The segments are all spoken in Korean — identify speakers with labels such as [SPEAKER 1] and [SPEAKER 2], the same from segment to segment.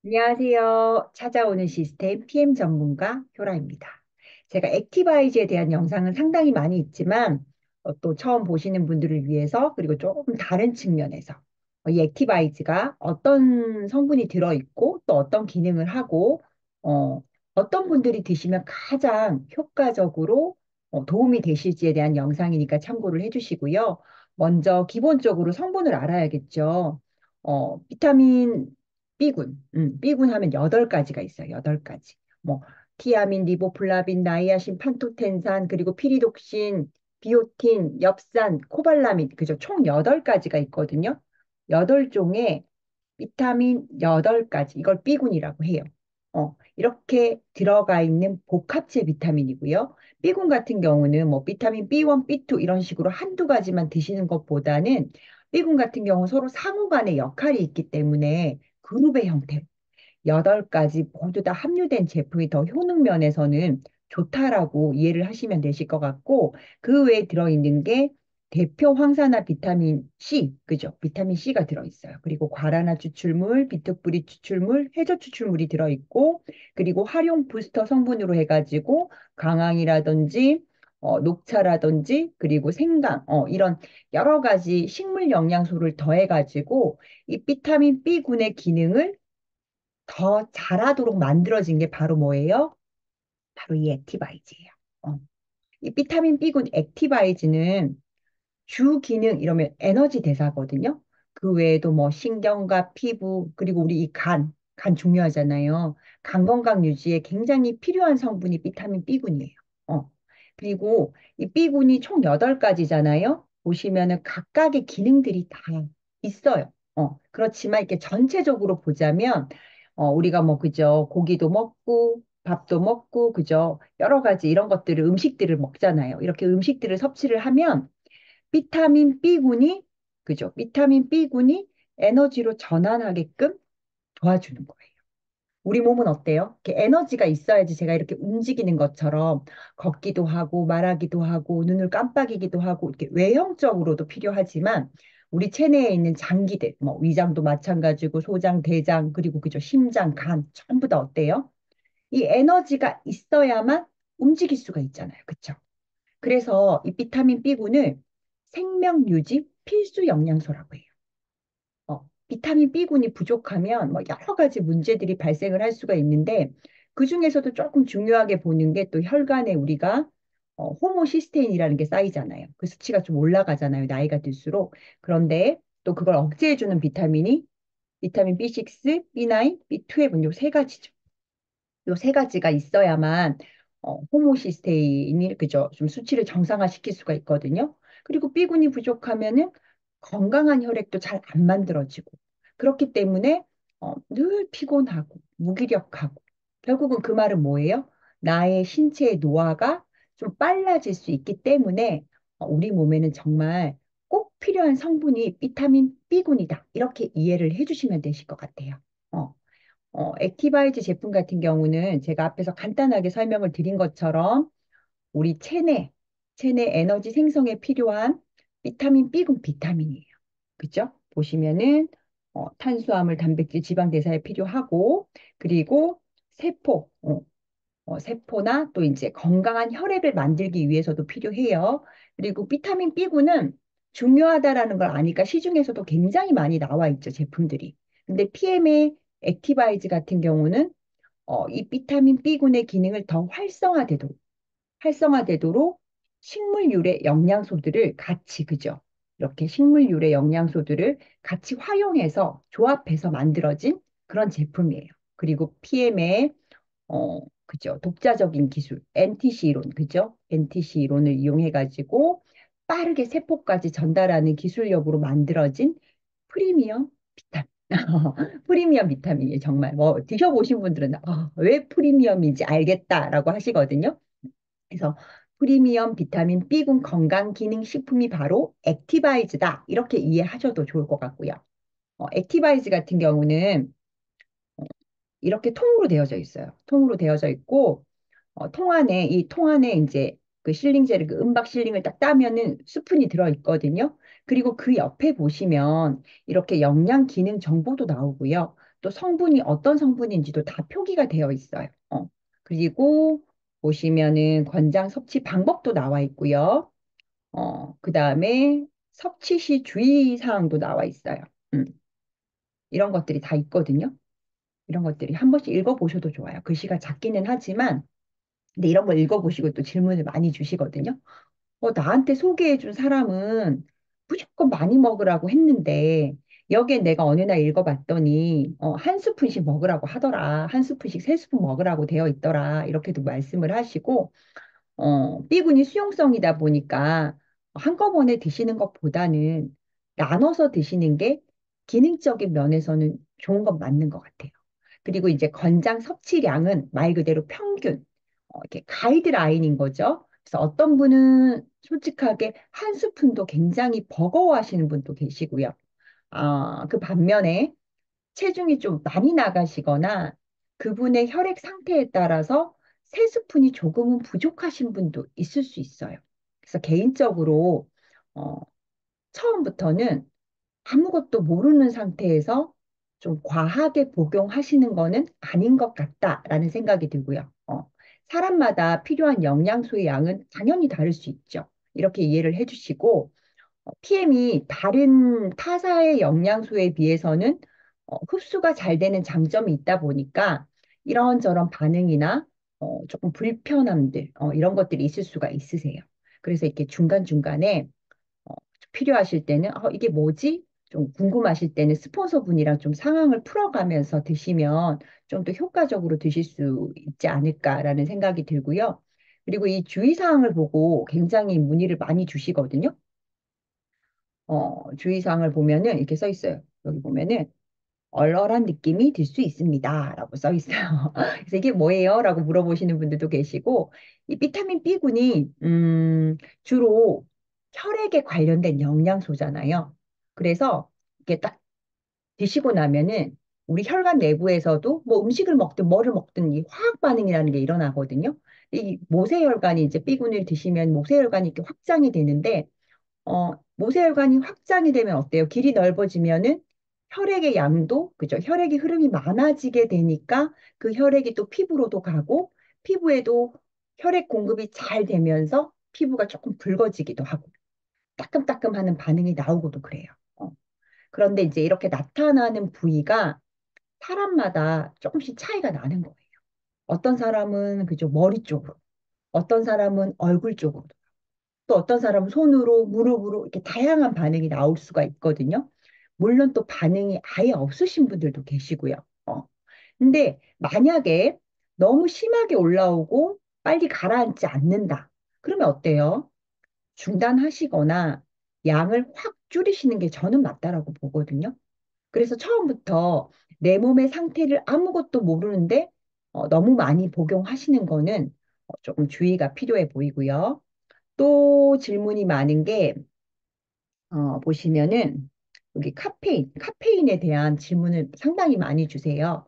[SPEAKER 1] 안녕하세요. 찾아오는 시스템 PM 전문가 효라입니다. 제가 액티바이즈에 대한 영상은 상당히 많이 있지만 또 처음 보시는 분들을 위해서 그리고 조금 다른 측면에서 이 액티바이즈가 어떤 성분이 들어있고 또 어떤 기능을 하고 어, 어떤 분들이 드시면 가장 효과적으로 도움이 되실지에 대한 영상이니까 참고를 해주시고요. 먼저 기본적으로 성분을 알아야겠죠. 비타민 B군, B군 하면 8가지가 있어요. 8가지. 뭐, 티아민, 리보플라빈, 나이아신, 판토텐산, 그리고 피리독신, 비오틴, 엽산, 코발라민, 그죠? 총 8가지가 있거든요. 8종의 비타민 8가지, 이걸 B군이라고 해요. 이렇게 들어가 있는 복합체 비타민이고요. B군 같은 경우는 뭐 비타민 B1, B2 이런 식으로 한두 가지만 드시는 것보다는 B군 같은 경우 서로 상호 간의 역할이 있기 때문에 그룹의 형태로 8가지 모두 다 함유된 제품이 더 효능 면에서는 좋다라고 이해를 하시면 되실 것 같고, 그 외에 들어있는 게 대표 황산화 비타민 C, 그죠? 비타민 C가 들어있어요. 그리고 과란화 추출물, 비트뿌리 추출물, 해저 추출물이 들어있고, 그리고 활용 부스터 성분으로 해가지고 강황이라든지 녹차라든지 그리고 생강 이런 여러 가지 식물 영양소를 더해가지고 이 비타민 B군의 기능을 더 잘하도록 만들어진 게 바로 뭐예요? 바로 이 액티바이즈예요. 어. 이 비타민 B군 액티바이즈는 주 기능 이러면 에너지 대사거든요. 그 외에도 뭐 신경과 피부 그리고 우리 이 간 중요하잖아요. 간 건강 유지에 굉장히 필요한 성분이 비타민 B군이에요. 어. 그리고 이 B군이 총 8가지잖아요. 보시면은 각각의 기능들이 다 있어요. 그렇지만 이렇게 전체적으로 보자면 우리가 뭐 그죠? 고기도 먹고 밥도 먹고 그죠? 여러 가지 이런 것들을 음식들을 먹잖아요. 이렇게 음식들을 섭취를 하면 비타민 B군이, 그죠? 비타민 B군이 에너지로 전환하게끔 도와주는 거예요. 우리 몸은 어때요? 이렇게 에너지가 있어야지 제가 이렇게 움직이는 것처럼 걷기도 하고 말하기도 하고 눈을 깜빡이기도 하고 이렇게 외형적으로도 필요하지만 우리 체내에 있는 장기들, 뭐 위장도 마찬가지고 소장, 대장, 그리고 그죠? 심장, 간 전부 다 어때요? 이 에너지가 있어야만 움직일 수가 있잖아요. 그쵸? 그래서 이 비타민 B군을 생명 유지 필수 영양소라고 해요. 비타민 B군이 부족하면 뭐 여러 가지 문제들이 발생을 할 수가 있는데 그중에서도 조금 중요하게 보는 게 또 혈관에 우리가 호모시스테인이라는 게 쌓이잖아요. 그 수치가 좀 올라가잖아요. 나이가 들수록. 그런데 또 그걸 억제해주는 비타민이 비타민 B6, B9, B12 요 세 가지죠. 요 세 가지가 있어야만 호모시스테인이 그죠? 좀 수치를 정상화시킬 수가 있거든요. 그리고 B군이 부족하면은 건강한 혈액도 잘 안 만들어지고 그렇기 때문에 늘 피곤하고 무기력하고 결국은 그 말은 뭐예요? 나의 신체의 노화가 좀 빨라질 수 있기 때문에 우리 몸에는 정말 꼭 필요한 성분이 비타민 B군이다. 이렇게 이해를 해주시면 되실 것 같아요. 어. 액티바이즈 제품 같은 경우는 제가 앞에서 간단하게 설명을 드린 것처럼 우리 체내 에너지 생성에 필요한 비타민 B군 비타민이에요. 그죠? 보시면은 탄수화물, 단백질, 지방 대사에 필요하고 그리고 세포, 세포나 또 이제 건강한 혈액을 만들기 위해서도 필요해요. 그리고 비타민 B군은 중요하다라는 걸 아니까 시중에서도 굉장히 많이 나와 있죠, 제품들이. 근데 PM의 액티바이즈 같은 경우는 이 비타민 B군의 기능을 더 활성화되도록 식물유래 영양소들을 같이, 그죠? 이렇게 식물유래 영양소들을 같이 활용해서 조합해서 만들어진 그런 제품이에요. 그리고 PM의 그죠? 독자적인 기술, NTC 이론, 그죠? NTC 이론을 이용해가지고 빠르게 세포까지 전달하는 기술력으로 만들어진 프리미엄 비타민. 프리미엄 비타민이 정말 뭐 드셔보신 분들은 왜 프리미엄인지 알겠다라고 하시거든요. 그래서 프리미엄 비타민 B군 건강기능식품이 바로 액티바이즈다. 이렇게 이해하셔도 좋을 것 같고요. 액티바이즈 같은 경우는 이렇게 통으로 되어져 있어요. 통으로 되어져 있고 이 통 안에 이제 그 실링제를 그 은박 실링을 딱 따면은 스푼이 들어 있거든요. 그리고 그 옆에 보시면 이렇게 영양 기능 정보도 나오고요. 또 성분이 어떤 성분인지도 다 표기가 되어 있어요. 그리고 보시면은 권장 섭취 방법도 나와 있고요. 그 다음에 섭취 시 주의 사항도 나와 있어요. 음, 이런 것들이 다 있거든요. 이런 것들이 한 번씩 읽어보셔도 좋아요. 글씨가 작기는 하지만, 근데 이런 걸 읽어보시고 또 질문을 많이 주시거든요. 나한테 소개해준 사람은 무조건 많이 먹으라고 했는데, 여기에 내가 어느 날 읽어봤더니, 한 스푼씩 먹으라고 하더라. 한 스푼씩 세 스푼 먹으라고 되어 있더라. 이렇게도 말씀을 하시고, B군이 수용성이다 보니까 한꺼번에 드시는 것보다는 나눠서 드시는 게 기능적인 면에서는 좋은 건 맞는 것 같아요. 그리고 이제 권장 섭취량은 말 그대로 평균, 이렇게 가이드라인인 거죠. 그래서 어떤 분은 솔직하게 한 스푼도 굉장히 버거워하시는 분도 계시고요. 그 반면에 체중이 좀 많이 나가시거나 그분의 혈액 상태에 따라서 세 스푼이 조금은 부족하신 분도 있을 수 있어요. 그래서 개인적으로 어, 처음부터는 아무것도 모르는 상태에서 좀 과하게 복용하시는 거는 아닌 것 같다라는 생각이 들고요. 사람마다 필요한 영양소의 양은 당연히 다를 수 있죠. 이렇게 이해를 해주시고 PM이 다른 타사의 영양소에 비해서는 흡수가 잘 되는 장점이 있다 보니까 이런저런 반응이나 조금 불편함들 이런 것들이 있을 수가 있으세요. 그래서 이렇게 중간중간에 어, 필요하실 때는 이게 뭐지? 좀 궁금하실 때는 스폰서분이랑 좀 상황을 풀어가면서 드시면 좀 더 효과적으로 드실 수 있지 않을까라는 생각이 들고요. 그리고 이 주의사항을 보고 굉장히 문의를 많이 주시거든요. 주의사항을 보면은 이렇게 써 있어요. 여기 보면은 얼얼한 느낌이 들 수 있습니다. 라고 써 있어요. 그래서 이게 뭐예요? 라고 물어보시는 분들도 계시고, 이 비타민 B군이, 주로 혈액에 관련된 영양소잖아요. 그래서 이게 딱 드시고 나면은 우리 혈관 내부에서도 뭐 음식을 먹든 뭐를 먹든 이 화학 반응이라는 게 일어나거든요. 이 모세혈관이 이제 B군을 드시면 모세혈관이 이렇게 확장이 되는데, 모세혈관이 확장이 되면 어때요? 길이 넓어지면은 혈액의 양도, 그죠? 혈액의 흐름이 많아지게 되니까 그 혈액이 또 피부로도 가고 피부에도 혈액 공급이 잘 되면서 피부가 조금 붉어지기도 하고 따끔따끔하는 반응이 나오고도 그래요. 어. 그런데 이제 이렇게 나타나는 부위가 사람마다 조금씩 차이가 나는 거예요. 어떤 사람은 그죠? 머리 쪽으로, 어떤 사람은 얼굴 쪽으로, 또 어떤 사람은 손으로, 무릎으로 이렇게 다양한 반응이 나올 수가 있거든요. 물론 또 반응이 아예 없으신 분들도 계시고요. 근데 만약에 너무 심하게 올라오고 빨리 가라앉지 않는다. 그러면 어때요? 중단하시거나 양을 확 줄이시는 게 저는 맞다라고 보거든요. 그래서 처음부터 내 몸의 상태를 아무것도 모르는데 너무 많이 복용하시는 거는 조금 주의가 필요해 보이고요. 또 질문이 많은 게, 보시면은, 여기 카페인에 대한 질문을 상당히 많이 주세요.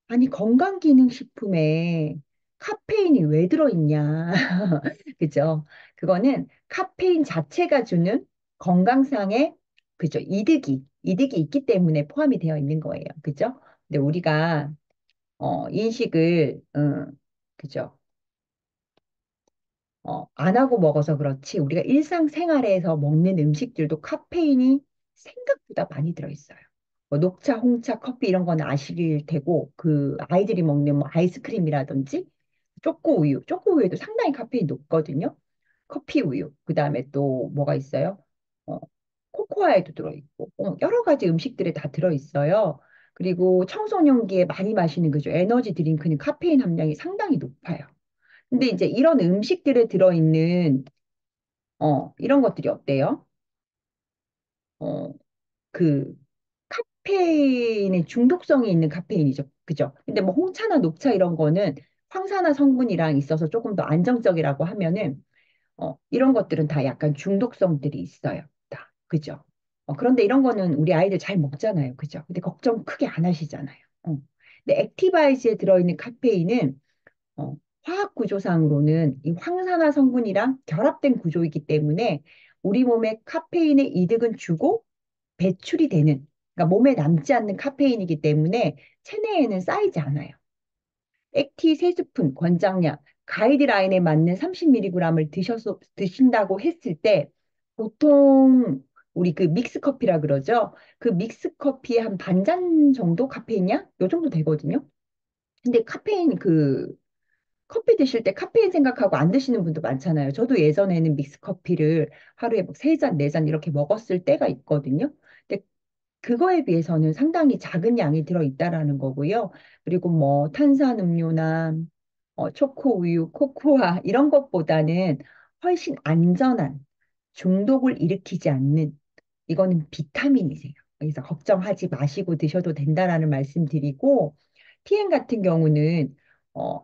[SPEAKER 1] 아니, 건강기능식품에 카페인이 왜 들어있냐. 그죠? 그거는 카페인 자체가 주는 건강상의, 그죠? 이득이 있기 때문에 포함이 되어 있는 거예요. 그죠? 근데 우리가, 인식을, 그죠? 안 하고 먹어서 그렇지 우리가 일상생활에서 먹는 음식들도 카페인이 생각보다 많이 들어있어요. 뭐 녹차, 홍차, 커피 이런 거는 아실 테고 그 아이들이 먹는 뭐 아이스크림이라든지 초코우유에도 상당히 카페인 높거든요. 커피 우유, 그 다음에 또 뭐가 있어요? 어, 코코아에도 들어있고 여러 가지 음식들에 다 들어있어요. 그리고 청소년기에 많이 마시는 그죠 에너지 드링크는 카페인 함량이 상당히 높아요. 근데 이제 이런 음식들에 들어있는 이런 것들이 어때요? 어, 그 카페인의 중독성이 있는 카페인이죠. 그죠? 근데 뭐 홍차나 녹차 이런 거는 황산화 성분이랑 있어서 조금 더 안정적이라고 하면은 이런 것들은 다 약간 중독성들이 있어요. 다. 그죠? 그런데 이런 거는 우리 아이들 잘 먹잖아요. 그죠? 근데 걱정 크게 안 하시잖아요. 근데 액티바이즈에 들어있는 카페인은 어, 화학 구조상으로는 이 황산화 성분이랑 결합된 구조이기 때문에 우리 몸에 카페인의 이득은 주고 배출이 되는, 그러니까 몸에 남지 않는 카페인이기 때문에 체내에는 쌓이지 않아요. 액티 3스푼 권장량 가이드라인에 맞는 30mg을 드신다고 했을 때 보통 우리 그 믹스 커피라 그러죠. 그 믹스 커피에 한 반 잔 정도 카페인이야? 요 정도 되거든요. 근데 카페인 커피 드실 때 카페인 생각하고 안 드시는 분도 많잖아요. 저도 예전에는 믹스 커피를 하루에 뭐 3잔, 4잔 이렇게 먹었을 때가 있거든요. 근데 그거에 비해서는 상당히 작은 양이 들어있다라는 거고요. 그리고 뭐 탄산음료나 초코 우유, 코코아 이런 것보다는 훨씬 안전한 중독을 일으키지 않는 이거는 비타민이세요. 그래서 걱정하지 마시고 드셔도 된다라는 말씀 드리고 TN 같은 경우는 어,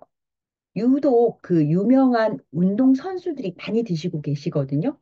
[SPEAKER 1] 유독 그 유명한 운동 선수들이 많이 드시고 계시거든요.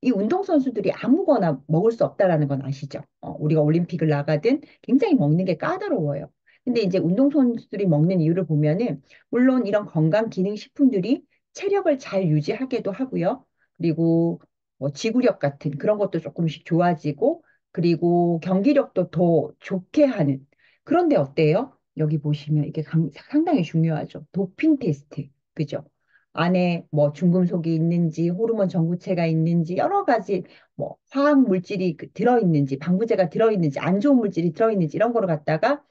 [SPEAKER 1] 이 운동선수들이 아무거나 먹을 수 없다라는 건 아시죠? 우리가 올림픽을 나가든 굉장히 먹는 게 까다로워요. 근데 이제 운동선수들이 먹는 이유를 보면은, 물론 이런 건강기능식품들이 체력을 잘 유지하게도 하고요. 그리고 뭐 지구력 같은 그런 것도 조금씩 좋아지고, 그리고 경기력도 더 좋게 하는. 그런데 어때요? 여기 보시면 이게 상당히 중요하죠. 도핑 테스트. 그죠? 안에 뭐 중금속이 있는지 호르몬 전구체가 있는지 여러 가지 뭐 화학 물질이 들어있는지 방부제가 들어있는지 안 좋은 물질이 들어있는지 이런 거를 갖다가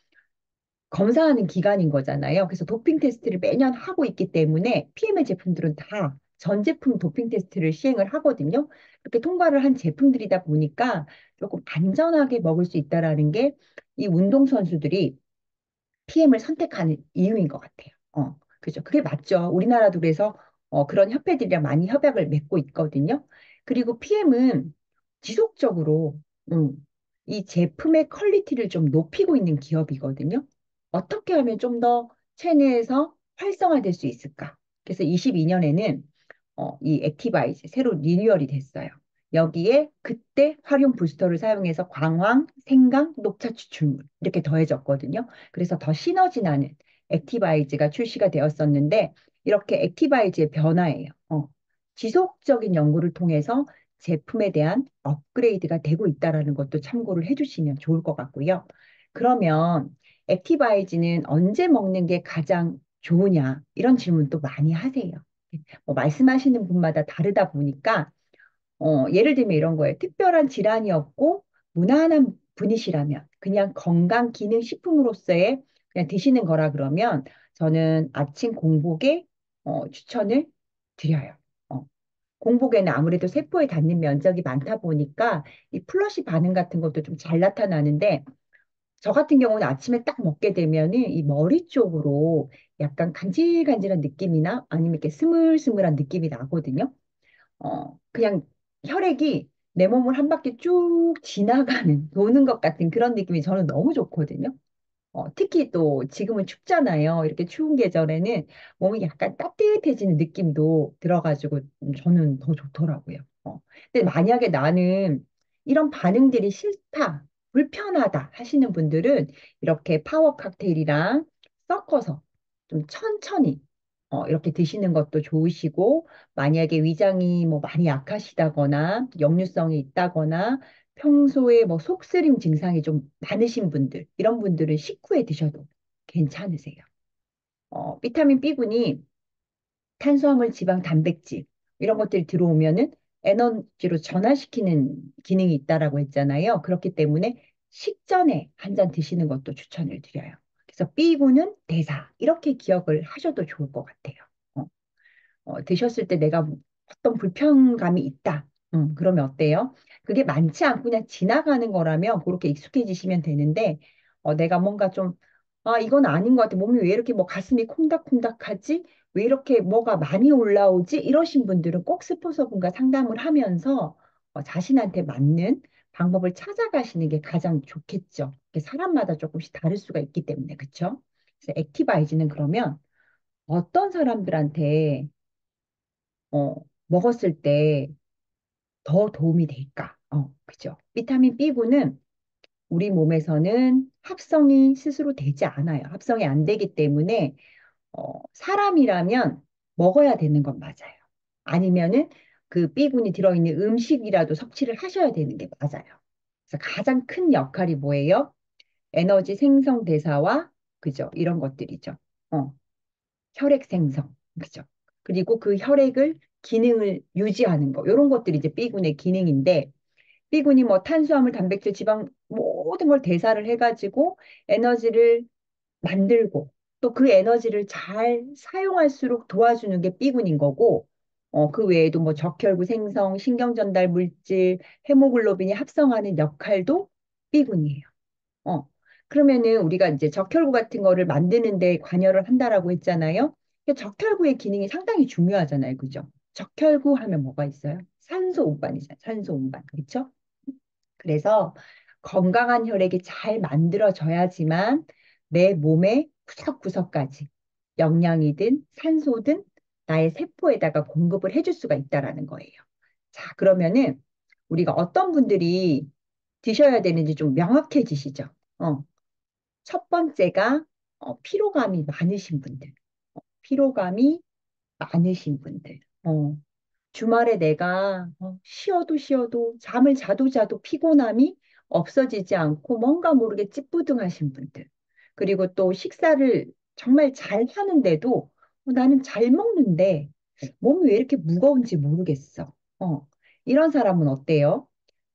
[SPEAKER 1] 검사하는 기관인 거잖아요. 그래서 도핑 테스트를 매년 하고 있기 때문에 PM의 제품들은 다 전 제품 도핑 테스트를 시행을 하거든요. 그렇게 통과를 한 제품들이다 보니까 조금 안전하게 먹을 수 있다라는 게 이 운동선수들이 PM을 선택하는 이유인 것 같아요. 그죠. 그게 맞죠. 우리나라도 그래서 그런 협회들이랑 많이 협약을 맺고 있거든요. 그리고 PM은 지속적으로 이 제품의 퀄리티를 좀 높이고 있는 기업이거든요. 어떻게 하면 좀 더 체내에서 활성화될 수 있을까? 그래서 22년에는 이 액티바이즈 새로 리뉴얼이 됐어요. 여기에 그때 활용 부스터를 사용해서 광황, 생강, 녹차 추출물 이렇게 더해졌거든요. 그래서 더 시너지 나는 액티바이즈가 출시가 되었었는데 이렇게 액티바이즈의 변화예요. 지속적인 연구를 통해서 제품에 대한 업그레이드가 되고 있다는 것도 참고를 해주시면 좋을 것 같고요. 그러면 액티바이즈는 언제 먹는 게 가장 좋으냐 이런 질문도 많이 하세요. 뭐 말씀하시는 분마다 다르다 보니까 예를 들면 이런 거예요. 특별한 질환이 없고 무난한 분이시라면 그냥 건강 기능 식품으로서의 그냥 드시는 거라 그러면 저는 아침 공복에 추천을 드려요. 어, 공복에는 아무래도 세포에 닿는 면적이 많다 보니까 이 플러시 반응 같은 것도 좀 잘 나타나는데 저 같은 경우는 아침에 딱 먹게 되면은 이 머리 쪽으로 약간 간질간질한 느낌이나 아니면 이렇게 스물스물한 느낌이 나거든요. 그냥 혈액이 내 몸을 한 바퀴 쭉 지나가는, 도는 것 같은 그런 느낌이 저는 너무 좋거든요. 특히 또 지금은 춥잖아요. 이렇게 추운 계절에는 몸이 약간 따뜻해지는 느낌도 들어가지고 저는 더 좋더라고요. 근데 만약에 나는 이런 반응들이 싫다, 불편하다 하시는 분들은 이렇게 파워 칵테일이랑 섞어서 좀 천천히 이렇게 드시는 것도 좋으시고 만약에 위장이 뭐 많이 약하시다거나 역류성이 있다거나 평소에 뭐 속쓰림 증상이 좀 많으신 분들, 이런 분들은 식후에 드셔도 괜찮으세요. 비타민 B군이 탄수화물, 지방, 단백질 이런 것들이 들어오면은 에너지로 전환시키는 기능이 있다라고 했잖아요. 그렇기 때문에 식전에 한 잔 드시는 것도 추천을 드려요. 그래서 B군은 대사 이렇게 기억을 하셔도 좋을 것 같아요. 어. 드셨을 때 내가 어떤 불편감이 있다. 그러면 어때요? 그게 많지 않고 그냥 지나가는 거라면 그렇게 익숙해지시면 되는데, 내가 뭔가 좀, 이건 아닌 것 같아. 몸이 왜 이렇게 뭐 가슴이 콩닥콩닥하지? 왜 이렇게 뭐가 많이 올라오지? 이러신 분들은 꼭 스포서분과 상담을 하면서 자신한테 맞는 방법을 찾아가시는 게 가장 좋겠죠. 이게 사람마다 조금씩 다를 수가 있기 때문에, 그쵸? 그래서 액티바이즈는 그러면 어떤 사람들한테 어, 먹었을 때 더 도움이 될까? 그죠. 비타민 B군은 우리 몸에서는 합성이 스스로 되지 않아요. 합성이 안 되기 때문에, 사람이라면 먹어야 되는 건 맞아요. 아니면은, 그 B군이 들어있는 음식이라도 섭취를 하셔야 되는 게 맞아요. 그래서 가장 큰 역할이 뭐예요? 에너지 생성 대사와 그죠? 이런 것들이죠. 어, 혈액 생성, 그죠? 그리고 그 혈액을 기능을 유지하는 거, 이런 것들이 이제 B군의 기능인데 B군이 뭐 탄수화물, 단백질, 지방 모든 걸 대사를 해가지고 에너지를 만들고 또 그 에너지를 잘 사용할수록 도와주는 게 B군인 거고 그 외에도 뭐 적혈구 생성, 신경전달 물질, 헤모글로빈이 합성하는 역할도 B군이에요. 어. 그러면은 우리가 이제 적혈구 같은 거를 만드는 데 관여를 한다라고 했잖아요. 그러니까 적혈구의 기능이 상당히 중요하잖아요. 그죠? 적혈구 하면 뭐가 있어요? 산소 운반이잖아요. 산소 운반. 그렇죠? 그래서 건강한 혈액이 잘 만들어져야지만 내 몸의 구석구석까지 영양이든 산소든 나의 세포에다가 공급을 해줄 수가 있다라는 거예요. 자, 그러면은 우리가 어떤 분들이 드셔야 되는지 좀 명확해지시죠? 어, 첫 번째가 피로감이 많으신 분들. 피로감이 많으신 분들. 주말에 내가 쉬어도 쉬어도 잠을 자도 자도 피곤함이 없어지지 않고 뭔가 모르게 찌뿌둥하신 분들. 그리고 또 식사를 정말 잘 하는데도 나는 잘 먹는데 몸이 왜 이렇게 무거운지 모르겠어. 이런 사람은 어때요?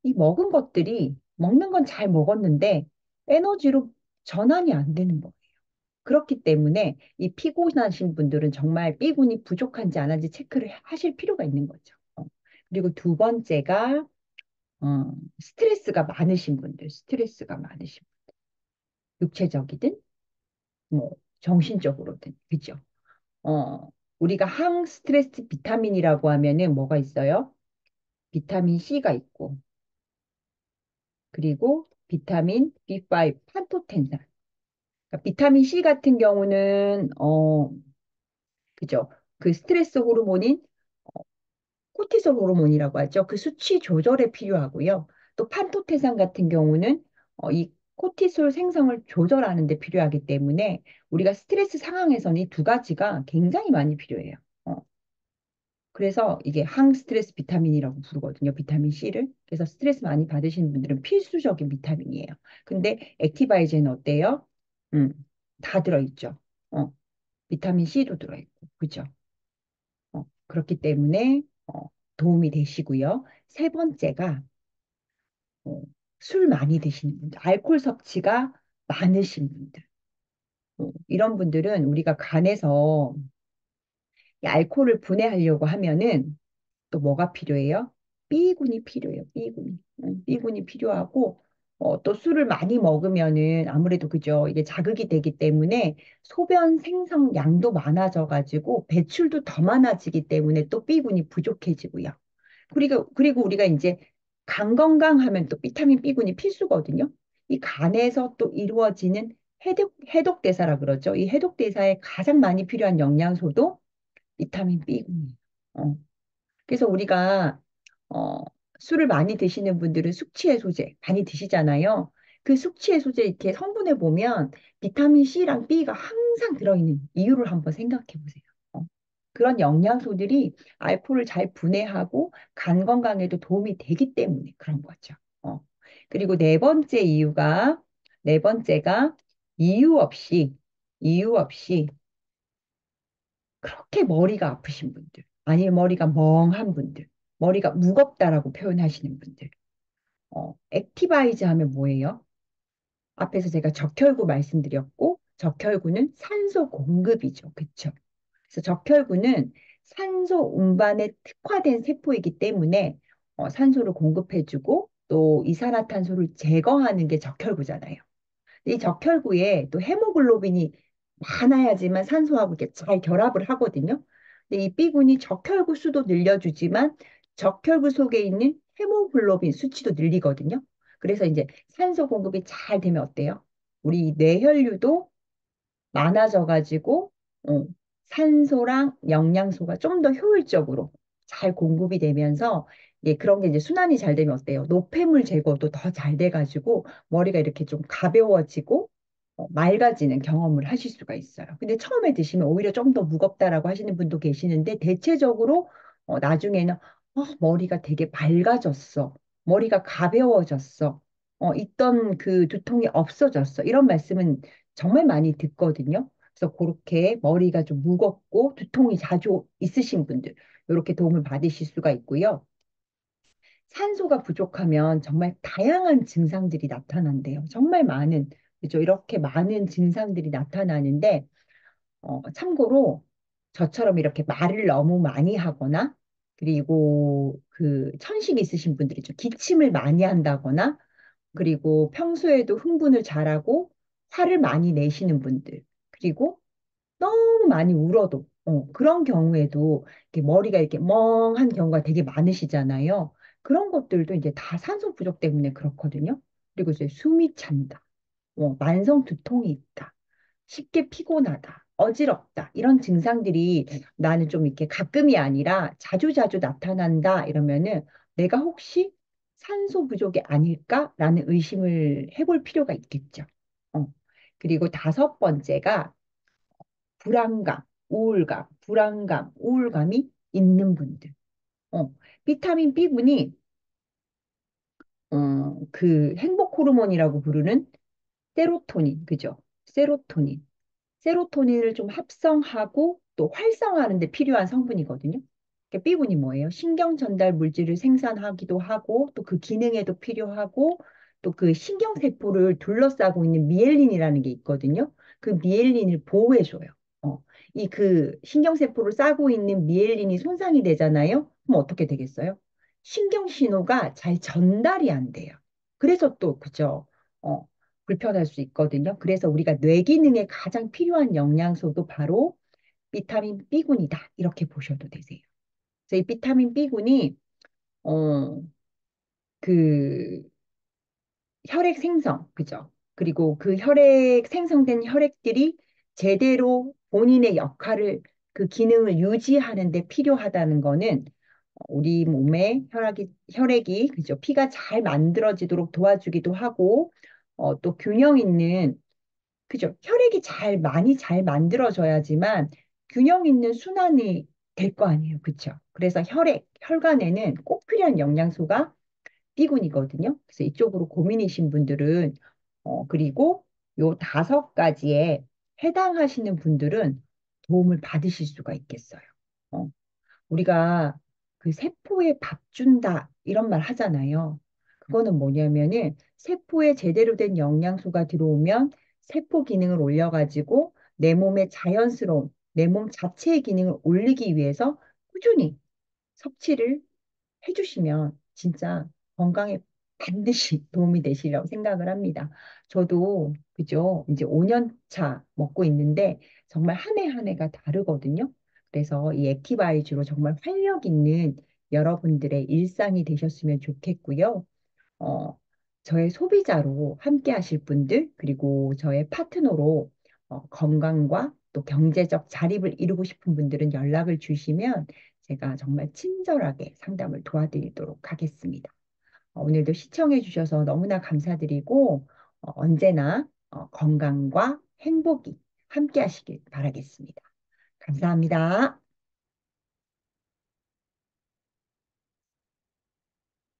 [SPEAKER 1] 이 먹은 것들이 먹는 건 잘 먹었는데 에너지로 전환이 안 되는 거예요. 그렇기 때문에 이 피곤하신 분들은 정말 B군이 부족한지 안 한지 체크를 하실 필요가 있는 거죠. 그리고 두 번째가 스트레스가 많으신 분들, 스트레스가 많으신 분, 육체적이든 뭐 정신적으로든 그죠? 어, 우리가 항스트레스 비타민이라고 하면은 뭐가 있어요? 비타민 C가 있고 그리고 비타민 B5, 판토텐산. 그러니까 비타민 C 같은 경우는 그죠? 그 스트레스 호르몬인 코티솔 호르몬이라고 하죠. 그 수치 조절에 필요하고요. 또 판토테산 같은 경우는 이 코티솔 생성을 조절하는 데 필요하기 때문에 우리가 스트레스 상황에서는 이 두 가지가 굉장히 많이 필요해요. 어, 그래서 이게 항스트레스 비타민이라고 부르거든요. 비타민 C를. 그래서 스트레스 많이 받으시는 분들은 필수적인 비타민이에요. 근데 액티바이제는 어때요? 음, 다 들어있죠. 어, 비타민 C도 들어있고, 그죠? 그렇기 때문에 도움이 되시고요. 세 번째가 어, 술 많이 드시는 분들, 알코올 섭취가 많으신 분들. 이런 분들은 우리가 간에서 이 알코올을 분해하려고 하면은 또 뭐가 필요해요? B군이 필요해요. B군이. B군이 필요하고 또 술을 많이 먹으면은 아무래도 그죠. 이게 자극이 되기 때문에 소변 생성 양도 많아져 가지고 배출도 더 많아지기 때문에 또 B군이 부족해지고요. 그리고 우리가 이제 간 건강하면 또 비타민 B군이 필수거든요. 이 간에서 또 이루어지는 해독대사라 그러죠. 이 해독대사에 가장 많이 필요한 영양소도 비타민 B군이에요. 그래서 우리가 어, 술을 많이 드시는 분들은 숙취해소제 많이 드시잖아요. 그 숙취해소제 이렇게 성분에 보면 비타민 C랑 B가 항상 들어있는 이유를 한번 생각해 보세요. 어, 그런 영양소들이 알코올을 잘 분해하고 간 건강에도 도움이 되기 때문에 그런 거죠. 그리고 네 번째가 이유 없이 이유 없이 그렇게 머리가 아프신 분들, 아니면 머리가 멍한 분들, 머리가 무겁다라고 표현하시는 분들. 액티바이즈 하면 뭐예요? 앞에서 제가 적혈구 말씀드렸고, 적혈구는 산소 공급이죠. 그쵸? 그래서 적혈구는 산소 운반에 특화된 세포이기 때문에 산소를 공급해주고 또 이산화탄소를 제거하는 게 적혈구잖아요. 이 적혈구에 또 헤모글로빈이 많아야지만 산소하고 이렇게 잘 결합을 하거든요. 근데 이 B군이 적혈구 수도 늘려주지만 적혈구 속에 있는 헤모글로빈 수치도 늘리거든요. 그래서 이제 산소 공급이 잘 되면 어때요? 우리 뇌혈류도 많아져가지고 산소랑 영양소가 좀 더 효율적으로 잘 공급이 되면서 예, 그런 게 이제 순환이 잘 되면 어때요? 노폐물 제거도 더 잘 돼가지고 머리가 이렇게 좀 가벼워지고 맑아지는 경험을 하실 수가 있어요. 근데 처음에 드시면 오히려 좀 더 무겁다라고 하시는 분도 계시는데 대체적으로 나중에는 머리가 되게 밝아졌어. 머리가 가벼워졌어. 있던 그 두통이 없어졌어. 이런 말씀은 정말 많이 듣거든요. 그래서 그렇게 머리가 좀 무겁고 두통이 자주 있으신 분들, 이렇게 도움을 받으실 수가 있고요. 산소가 부족하면 정말 다양한 증상들이 나타난대요. 정말 많은, 그죠? 이렇게 많은 증상들이 나타나는데, 참고로 저처럼 이렇게 말을 너무 많이 하거나, 그리고 그 천식 있으신 분들이 좀 기침을 많이 한다거나, 그리고 평소에도 흥분을 잘하고 화를 많이 내시는 분들, 그리고 너무 많이 울어도 그런 경우에도 이렇게 머리가 이렇게 멍한 경우가 되게 많으시잖아요. 그런 것들도 이제 다 산소 부족 때문에 그렇거든요. 그리고 이제 숨이 찬다, 만성 두통이 있다, 쉽게 피곤하다, 어지럽다 이런 증상들이 나는 좀 이렇게 가끔이 아니라 자주자주 나타난다 이러면은 내가 혹시 산소 부족이 아닐까라는 의심을 해볼 필요가 있겠죠. 어. 그리고 다섯 번째가 불안감, 우울감, 불안감, 우울감이 있는 분들. 어, 비타민 B군이 그 행복 호르몬이라고 부르는 세로토닌, 그죠? 세로토닌. 세로토닌을 좀 합성하고 또 활성화하는 데 필요한 성분이거든요. 그러니까 B군이 뭐예요? 신경 전달 물질을 생산하기도 하고 또 그 기능에도 필요하고 또 그 신경세포를 둘러싸고 있는 미엘린이라는 게 있거든요. 그 미엘린을 보호해줘요. 이 그 신경세포를 싸고 있는 미엘린이 손상이 되잖아요. 그럼 어떻게 되겠어요? 신경신호가 잘 전달이 안 돼요. 그래서 또 그죠? 어, 불편할 수 있거든요. 그래서 우리가 뇌 기능에 가장 필요한 영양소도 바로 비타민 B군이다. 이렇게 보셔도 되세요. 그래서 이 비타민 B군이 어, 그 혈액 생성, 그죠? 그리고 그 혈액 생성된 혈액들이 제대로 본인의 역할을 그 기능을 유지하는 데 필요하다는 거는 우리 몸에 혈액이 그죠? 피가 잘 만들어지도록 도와주기도 하고 또 균형 있는 그죠? 혈액이 많이 잘 만들어져야지만 균형 있는 순환이 될 거 아니에요. 그죠? 그래서 혈관에는 꼭 필요한 영양소가 B군이거든요. 그래서 이쪽으로 고민이신 분들은, 그리고 요 다섯 가지에 해당하시는 분들은 도움을 받으실 수가 있겠어요. 어, 우리가 그 세포에 밥 준다 이런 말 하잖아요. 그거는 뭐냐면은 세포에 제대로 된 영양소가 들어오면 세포 기능을 올려가지고 내 몸의 자연스러운 내 몸 자체의 기능을 올리기 위해서 꾸준히 섭취를 해주시면 진짜 건강에 반드시 도움이 되시리라고 생각을 합니다. 저도 그죠? 이제 5년 차 먹고 있는데 정말 한 해 한 해가 다르거든요. 그래서 이 액티바이주로 정말 활력 있는 여러분들의 일상이 되셨으면 좋겠고요. 어, 저의 소비자로 함께 하실 분들, 그리고 저의 파트너로 건강과 또 경제적 자립을 이루고 싶은 분들은 연락을 주시면 제가 정말 친절하게 상담을 도와드리도록 하겠습니다. 오늘도 시청해 주셔서 너무나 감사드리고 언제나 건강과 행복이 함께 하시길 바라겠습니다. 감사합니다.